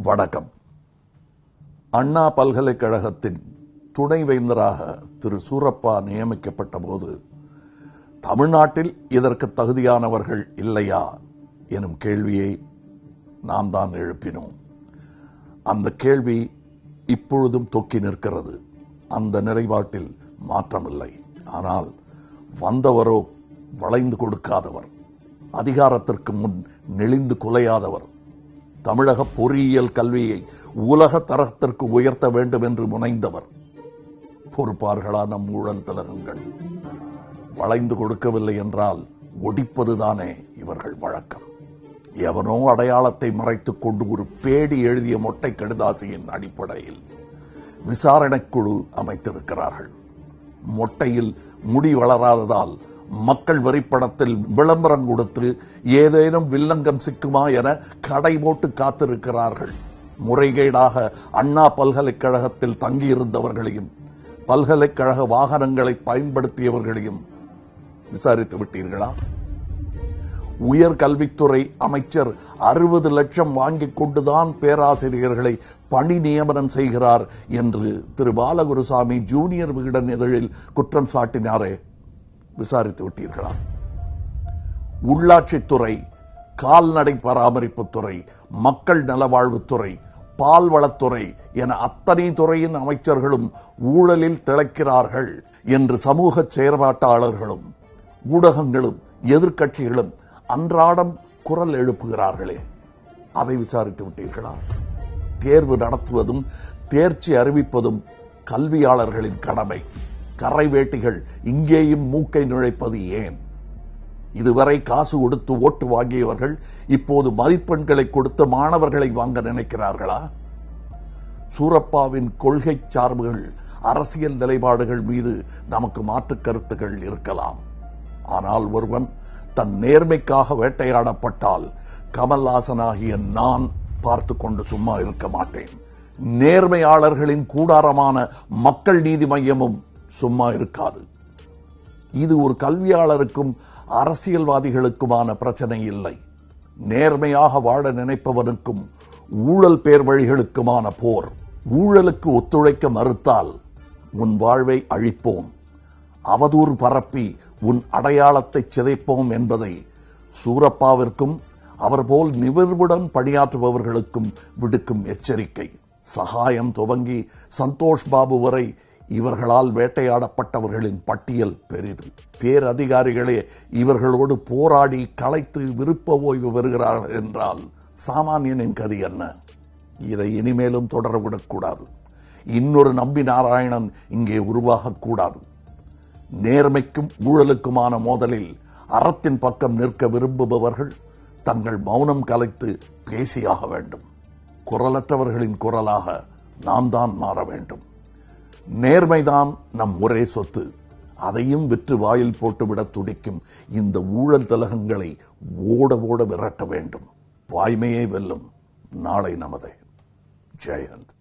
வணக்கம். அண்ணா பல்கலைக்கழகத்தின் துணைவேந்தராக திரு சூரப்பா நியமிக்கப்பட்ட போது தமிழ்நாட்டில் இதற்கு தகுதியானவர்கள் இல்லையா எனும் கேள்வியை நாம் தான் எழுப்பினோம். அந்த கேள்வி இப்பொழுதும் தொக்கி நிற்கிறது. அந்த நிலைப்பாட்டில் மாற்றமில்லை. ஆனால் வந்தவரோ வளைந்து கொடுக்காதவர், அதிகாரத்திற்கு முன் நெளிந்து குலையாதவர், தமிழக பொறியியல் கல்வியை உலக தரத்திற்கு உயர்த்த வேண்டும் என்று முனைந்தவர். பொறுப்பார்களா நம் ஊழல் திலகங்கள்? வளைந்து கொடுக்கவில்லை என்றால் ஒடிப்பதுதானே இவர்கள் வழக்கம். எவனோ அடையாளத்தை மறைத்துக் கொண்டு ஒரு பேடி எழுதிய மொட்டை கடிதாசியின் அடிப்படையில் விசாரணைக்குழு அமைத்திருக்கிறார்கள். மொட்டையில் முடி வளராததால் மக்கள் வரிப்படத்தில் விளம்பரம் கொடுத்து ஏதேனும் வில்லங்கம் சிக்குமா என கடை போட்டு காத்திருக்கிறார்கள். முறைகேடாக அண்ணா பல்கலைக்கழகத்தில் தங்கியிருந்தவர்களையும் பல்கலைக்கழக வாகனங்களை பயன்படுத்தியவர்களையும் விசாரித்து விட்டீர்களா? உயர்கல்வித்துறை அமைச்சர் 60 லட்சம் வாங்கிக் கொண்டுதான் பேராசிரியர்களை பணி நியமனம் செய்கிறார் என்று திரு பாலகுருசாமி ஜூனியர் விகடன் இதழில் குற்றம் சாட்டினாரே, விசாரித்து விட்டீர்களா? உள்ளாட்சித்துறை, கால்நடை பராமரிப்புத்துறை, மக்கள் நலவாழ்வுத்துறை, பால்வளத்துறை என அத்தனை துறையின் அமைச்சர்களும் ஊழலில் திளைக்கிறார்கள் என்று சமூக செயற்பாட்டாளர்களும் ஊடகங்களும் எதிர்க்கட்சிகளும் அன்றாடம் குரல் எழுப்புகிறார்களே, அதை விசாரித்து விட்டீர்களா? தேர்வு நடத்துவதும் தேர்ச்சி அறிவிப்பதும் கல்வியாளர்களின் கடமை. கரை வேட்டிகள் இங்கேயும் மூக்கை நுழைப்பது ஏன்? இதுவரை காசு கொடுத்து ஓட்டு வாங்கியவர்கள் இப்போது மதிப்பெண்களை கொடுத்து மாணவர்களை வாங்க நினைக்கிறார்களா? சூரப்பாவின் கொள்கை சார்புகள், அரசியல் நிலைப்பாடுகள் மீது நமக்கு மாற்று கருத்துக்கள் இருக்கலாம். ஆனால் ஒருவன் தன் நேர்மைக்காக வேட்டையாடப்பட்டால் கமல்ஹாசனாகிய நான் பார்த்து கொண்டு சும்மா இருக்க மாட்டேன். நேர்மையாளர்களின் கூடாரமான மக்கள் நீதி மையமும் சும்மா இருக்காது. இது ஒரு கல்வியாளருக்கும் அரசியல்வாதிகளுக்குமான பிரச்சனை இல்லை. நேர்மையாக வாழ நினைப்பவனுக்கும் ஊழல் பேர் வழிகளுக்குமான போர். ஊழலுக்கு ஒத்துழைக்க மறுத்தால் உன் வாழ்வை அழிப்போம், அவதூறு பரப்பி உன் அடையாளத்தை சிதைப்போம் என்பதை சூரப்பாவிற்கும் அவர் போல் நிமிர்வுடன் பணியாற்றுபவர்களுக்கும் விடுக்கும் எச்சரிக்கை. சகாயம் துவங்கி சந்தோஷ் பாபு வரை இவர்களால் வேட்டையாடப்பட்டவர்களின் பட்டியல் பெரிது. பேரதிகாரிகளே இவர்களோடு போராடி களைத்து விருப்ப ஓய்வு பெறுகிறார்கள் என்றால் சாமானியனின் கதி என்ன? இதை இனிமேலும் தொடரவிடக்கூடாது. இன்னொரு நம்பி நாராயணன் இங்கே உருவாகக்கூடாது. நேர்மைக்கும் ஊழலுக்குமான மோதலில் அறத்தின் பக்கம் நிற்க விரும்புபவர்கள் தங்கள் மௌனம் கலைத்து பேசியாக வேண்டும். குரலற்றவர்களின் குரலாக நாம் தான் மாற வேண்டும். நேர்மைதான் நம் ஒரே சொத்து. அதையும் விற்று வாயில் போட்டுவிட துடிக்கும் இந்த ஊழல் திலகங்களை ஓட ஓட விரட்ட வேண்டும். வாய்மையே வெல்லும். நாளை நமதே. ஜெயந்த்.